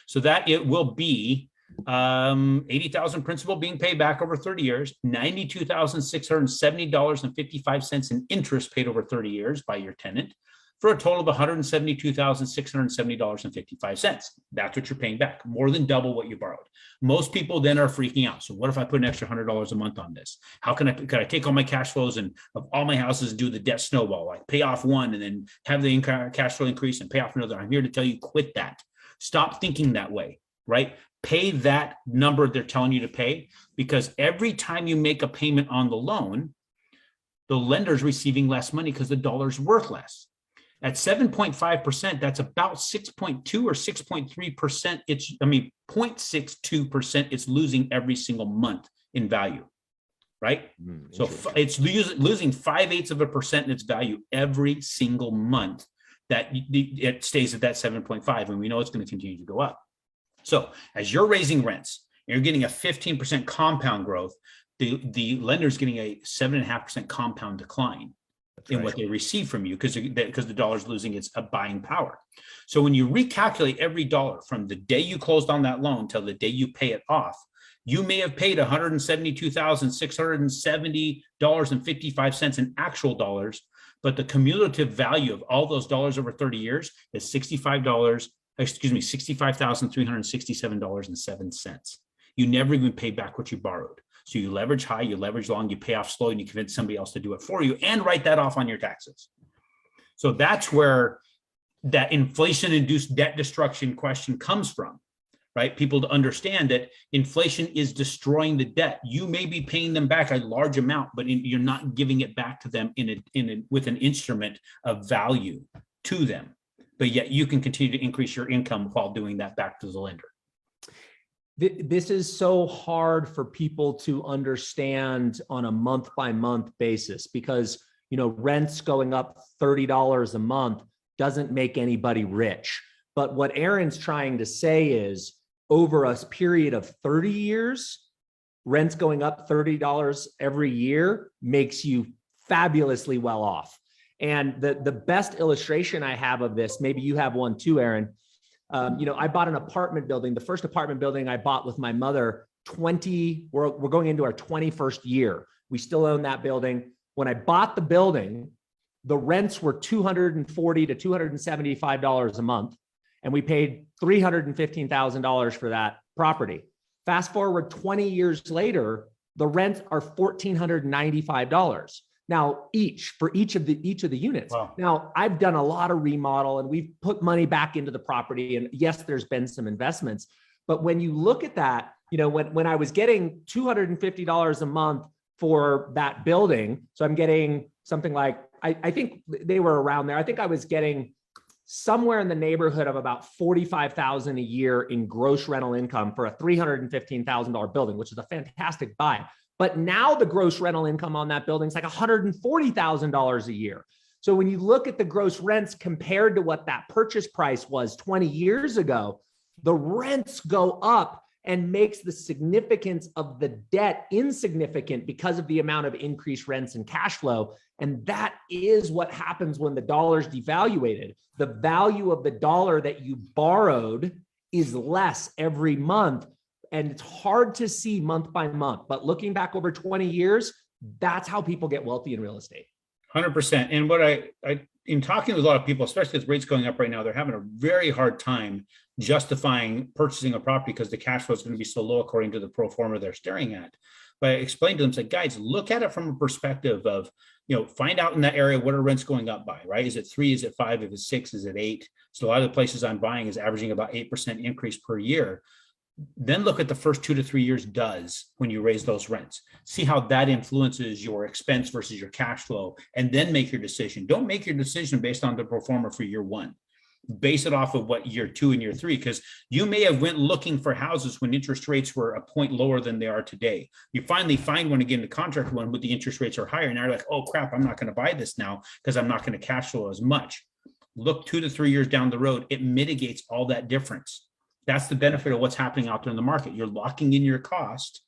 So that it will be $80,000 principal being paid back over 30 years, $92,670.55 in interest paid over 30 years by your tenant, for a total of $172,670.55. That's what you're paying back, more than double what you borrowed. Most people then are freaking out. So what if I put an extra $100 a month on this? How can I take all my cash flows and of all my houses and do the debt snowball, like pay off one and then have the cash flow increase and pay off another? I'm here to tell you, quit that. Stop thinking that way, right? Pay that number they're telling you to pay, because every time you make a payment on the loan, the lender's receiving less money because the dollar's worth less. At 7.5%, that's about 6.2 or 6.3%. 0.62% it's losing every single month in value, right? So it's losing 0.5% in its value every single month that it stays at that 7.5, and we know it's going to continue to go up. So as you're raising rents, you're getting a 15% compound growth, the lender's getting a 7.5% compound decline in what they receive from you because the dollar's losing its buying power. So when you recalculate every dollar from the day you closed on that loan till the day you pay it off, you may have paid $172,670.55 in actual dollars, but the cumulative value of all those dollars over 30 years is $65,367.07. You never even pay back what you borrowed. So you leverage high, you leverage long, you pay off slow, and you convince somebody else to do it for you and write that off on your taxes. So that's where that inflation-induced debt destruction question comes from, right? People to understand that inflation is destroying the debt. You may be paying them back a large amount, but you're not giving it back to them with an instrument of value to them. But yet you can continue to increase your income while doing that back to the lender. This is so hard for people to understand on a month-by-month basis because, rent's going up $30 a month doesn't make anybody rich. But what Aaron's trying to say is over a period of 30 years, rent's going up $30 every year makes you fabulously well off. And the best illustration I have of this, maybe you have one too, Aaron. I bought an apartment building, the first apartment building I bought with my mother, we're going into our 21st year. We still own that building. When I bought the building, the rents were $240 to $275 a month, and we paid $315,000 for that property. Fast forward 20 years later, the rents are $1,495. Now, for each of the units. Wow. Now, I've done a lot of remodel and we've put money back into the property. And yes, there's been some investments. But when you look at that, when I was getting $250 a month for that building, so I'm getting something like, I think they were around there. I think I was getting somewhere in the neighborhood of about $45,000 a year in gross rental income for a $315,000 building, which is a fantastic buy. But now the gross rental income on that building is like $140,000 a year. So when you look at the gross rents compared to what that purchase price was 20 years ago, the rents go up and makes the significance of the debt insignificant because of the amount of increased rents and cash flow. And that is what happens when the dollar's devaluated. The value of the dollar that you borrowed is less every month. And it's hard to see month by month, but looking back over 20 years, that's how people get wealthy in real estate. 100%. And what I in talking with a lot of people, especially with rates going up right now, they're having a very hard time justifying purchasing a property because the cash flow is going to be so low according to the pro forma they're staring at. But I explained to them, say, guys, look at it from a perspective of, find out in that area what are rents going up by, right? Is it 3? Is it 5? If it's 6, is it 8? So a lot of the places I'm buying is averaging about 8% increase per year. Then look at the first 2 to 3 years does when you raise those rents. See how that influences your expense versus your cash flow, and then make your decision. Don't make your decision based on the pro forma for year 1. Base it off of what year 2 and year 3, because you may have went looking for houses when interest rates were a point lower than they are today. You finally find one again, the contract one, with the interest rates are higher. And now you're like, oh crap, I'm not going to buy this now because I'm not going to cash flow as much. Look 2 to 3 years down the road. It mitigates all that difference. That's the benefit of what's happening out there in the market. You're locking in your cost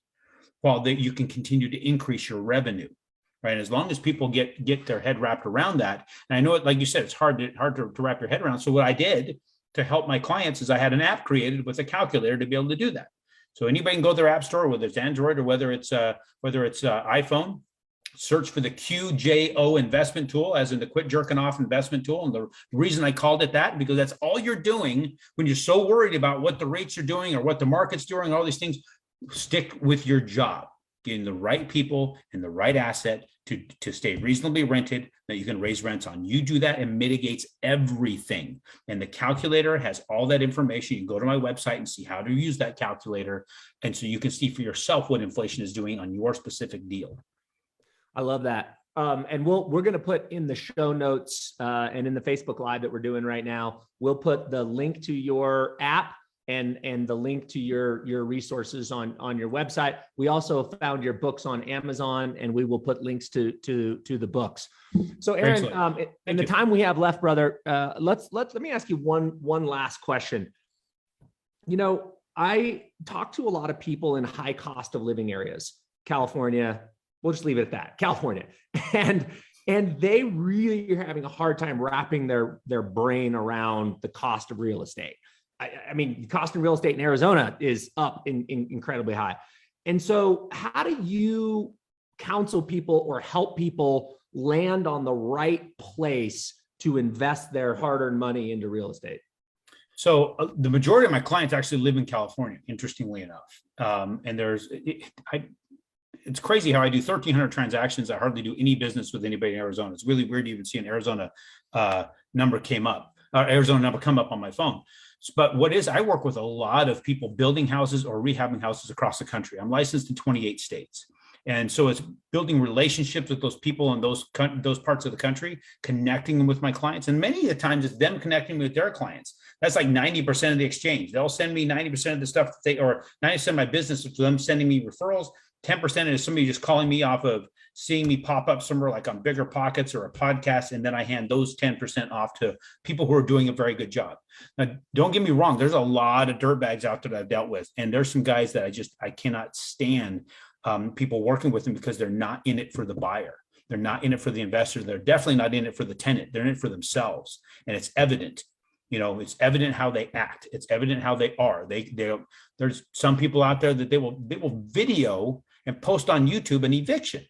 while you can continue to increase your revenue, right? As long as people get their head wrapped around that. And I know it, like you said, it's hard to wrap your head around. So what I did to help my clients is I had an app created with a calculator to be able to do that. So anybody can go to their app store, whether it's Android or whether it's iPhone, search for the QJO investment tool, as in the quit jerking off investment tool. And the reason I called it that, because that's all you're doing when you're so worried about what the rates are doing or what the market's doing, all these things. Stick with your job, getting the right people and the right asset to stay reasonably rented that you can raise rents on. You do that, and mitigates everything. And the calculator has all that information. You can go to my website and see how to use that calculator. And so you can see for yourself what inflation is doing on your specific deal. I love that. And we're going to put in the show notes and in the Facebook Live that we're doing right now, we'll put the link to your app and the link to your resources on your website. We also found your books on Amazon, and we will put links to the books. So Aaron, in the time we have left, brother, let me ask you one last question. I talk to a lot of people in high cost of living areas, California. We'll just leave it at that, California. And they really are having a hard time wrapping their brain around the cost of real estate. I mean, the cost of real estate in Arizona is up incredibly high. And so how do you counsel people or help people land on the right place to invest their hard-earned money into real estate? So the majority of my clients actually live in California, interestingly enough. And it's crazy how I do 1,300 transactions. I hardly do any business with anybody in Arizona. It's really weird to even see an Arizona number come up on my phone. But I work with a lot of people building houses or rehabbing houses across the country. I'm licensed in 28 states. And so it's building relationships with those people in those parts of the country, connecting them with my clients. And many of the times it's them connecting with their clients. That's like 90% of the exchange. They'll send me 90% of the stuff or 90% of my business is them sending me referrals. 10% is somebody just calling me off of seeing me pop up somewhere like on Bigger Pockets or a podcast. And then I hand those 10% off to people who are doing a very good job. Now, don't get me wrong. There's a lot of dirtbags out there that I've dealt with. And there's some guys that I cannot stand people working with them because they're not in it for the buyer. They're not in it for the investor. They're definitely not in it for the tenant. They're in it for themselves. And it's evident. It's evident how they act. It's evident how they are. There's some people out there that they will video and post on YouTube an eviction.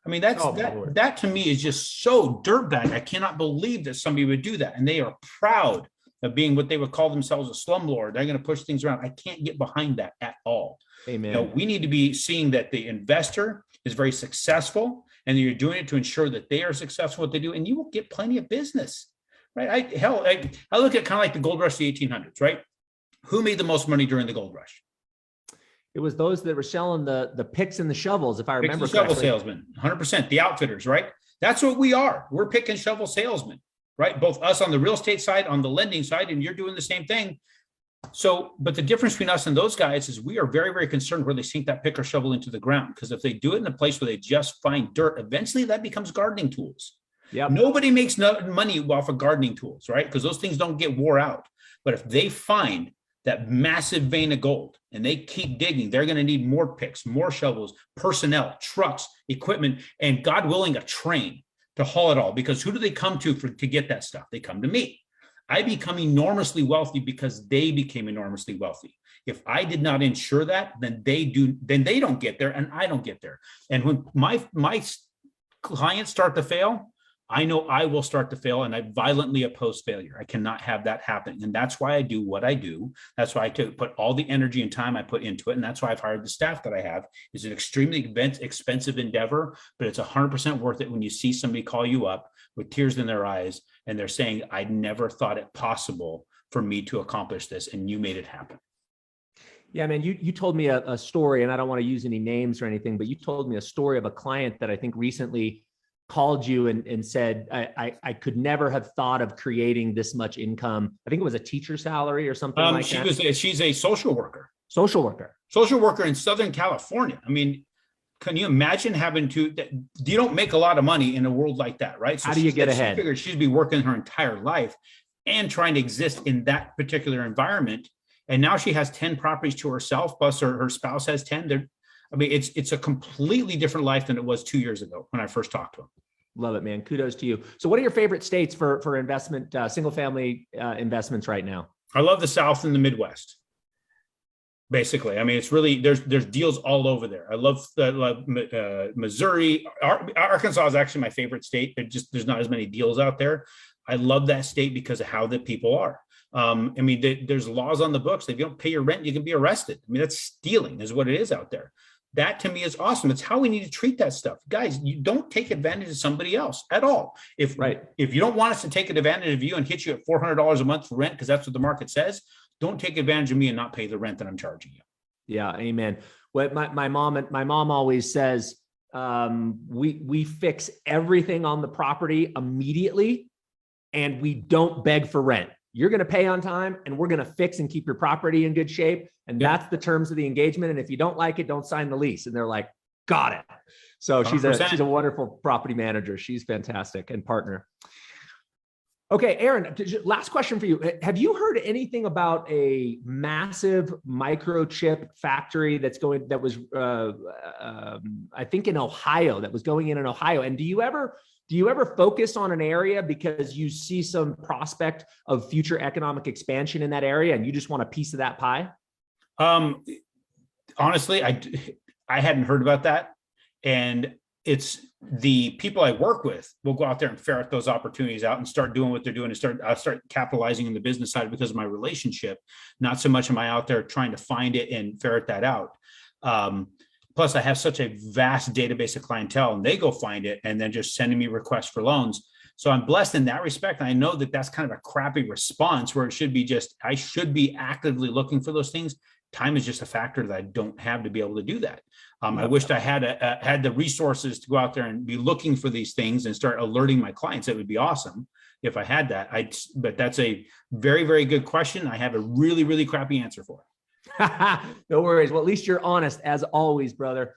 I mean, that to me is just so dirtbag. I cannot believe that somebody would do that. And they are proud of being what they would call themselves a slumlord. They're going to push things around. I can't get behind that at all. Amen. We need to be seeing that the investor is very successful, and you're doing it to ensure that they are successful what they do, and you will get plenty of business, right? I look at kind of like the gold rush of the 1800s, right? Who made the most money during the gold rush? It was those that were selling the picks and the shovels, if I remember correctly. Shovel salesmen, 100%. The outfitters, right? That's what we are. We're pick and shovel salesmen, right? Both us on the real estate side, on the lending side, and you're doing the same thing. So, but the difference between us and those guys is we are very, very concerned where they sink that pick or shovel into the ground. Because if they do it in a place where they just find dirt, eventually that becomes gardening tools. Yeah. Nobody makes money off of gardening tools, right? Because those things don't get wore out. But if they find that massive vein of gold, and they keep digging, they're going to need more picks, more shovels, personnel, trucks, equipment, and God willing, a train to haul it all. Because who do they come to to get that stuff? They come to me. I become enormously wealthy because they became enormously wealthy. If I did not ensure that, then they don't get there, and I don't get there. And when my clients start to fail, I know I will start to fail, and I violently oppose failure. I cannot have that happen. And that's why I do what I do. That's why I put all the energy and time I put into it. And that's why I've hired the staff that I have. It's an extremely expensive endeavor, but it's 100% worth it when you see somebody call you up with tears in their eyes and they're saying, I never thought it possible for me to accomplish this, and you made it happen. Yeah, man, you told me a story, and I don't want to use any names or anything, but you told me a story of a client that I think recently called you and said, I could never have thought of creating this much income. I think it was a teacher salary or something like that. She's a social worker. Social worker in Southern California. I mean, can you imagine having to, you don't make a lot of money in a world like that, right? So how do you get ahead? She figured she'd be working her entire life and trying to exist in that particular environment. And now she has 10 properties to herself, plus her spouse has 10. I mean, it's a completely different life than it was 2 years ago when I first talked to him. Love it, man. Kudos to you. So what are your favorite states for investment, single family investments right now? I love the South and the Midwest. Basically, I mean, it's really, there's deals all over there. I love Missouri. Arkansas is actually my favorite state. There's not as many deals out there. I love that state because of how the people are. I mean, there's laws on the books. If you don't pay your rent, you can be arrested. I mean, that's stealing is what it is out there. That to me is awesome. It's how we need to treat that stuff. Guys, you don't take advantage of somebody else at all. If you don't want us to take advantage of you and hit you at $400 a month for rent, because that's what the market says, don't take advantage of me and not pay the rent that I'm charging you. Yeah. Amen. What my mom always says, we fix everything on the property immediately, and we don't beg for rent. You're going to pay on time, and we're going to fix and keep your property in good shape. And that's the terms of the engagement. And if you don't like it, don't sign the lease. And they're like, got it. So 100%. she's a wonderful property manager. She's fantastic, and partner. Okay, Aaron, last question for you. Have you heard anything about a massive microchip factory that was, I think in Ohio, that was going in Ohio? And do you ever focus on an area because you see some prospect of future economic expansion in that area and you just want a piece of that pie? Honestly, I hadn't heard about that. And it's the people I work with will go out there and ferret those opportunities out and start doing what they're doing and I'll start capitalizing in the business side because of my relationship. Not so much am I out there trying to find it and ferret that out. Plus, I have such a vast database of clientele, and they go find it and then just sending me requests for loans. So I'm blessed in that respect. And I know that that's kind of a crappy response where it should be I should be actively looking for those things. Time is just a factor that I don't have to be able to do that. I wished I had the resources to go out there and be looking for these things and start alerting my clients. It would be awesome if I had that. But that's a very, very good question. I have a really, really crappy answer for it. No worries. Well, at least you're honest as always, brother.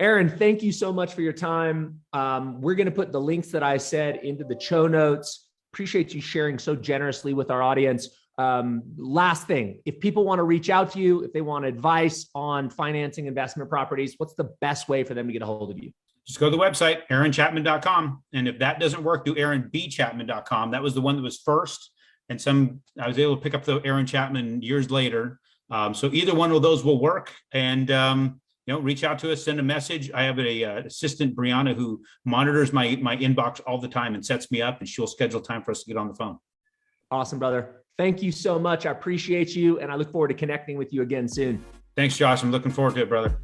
Aaron, thank you so much for your time. We're going to put the links that I said into the show notes. Appreciate you sharing so generously with our audience. Last thing, if people want to reach out to you, if they want advice on financing investment properties, what's the best way for them to get a hold of you? Just go to the website, aaronchapman.com. And if that doesn't work, do aaronbchapman.com. That was the one that was first. And I was able to pick up the Aaron Chapman years later. So either one of those will work. And, reach out to us, send a message. I have a assistant, Brianna, who monitors my inbox all the time and sets me up, and she'll schedule time for us to get on the phone. Awesome, brother. Thank you so much. I appreciate you, and I look forward to connecting with you again soon. Thanks, Josh. I'm looking forward to it, brother.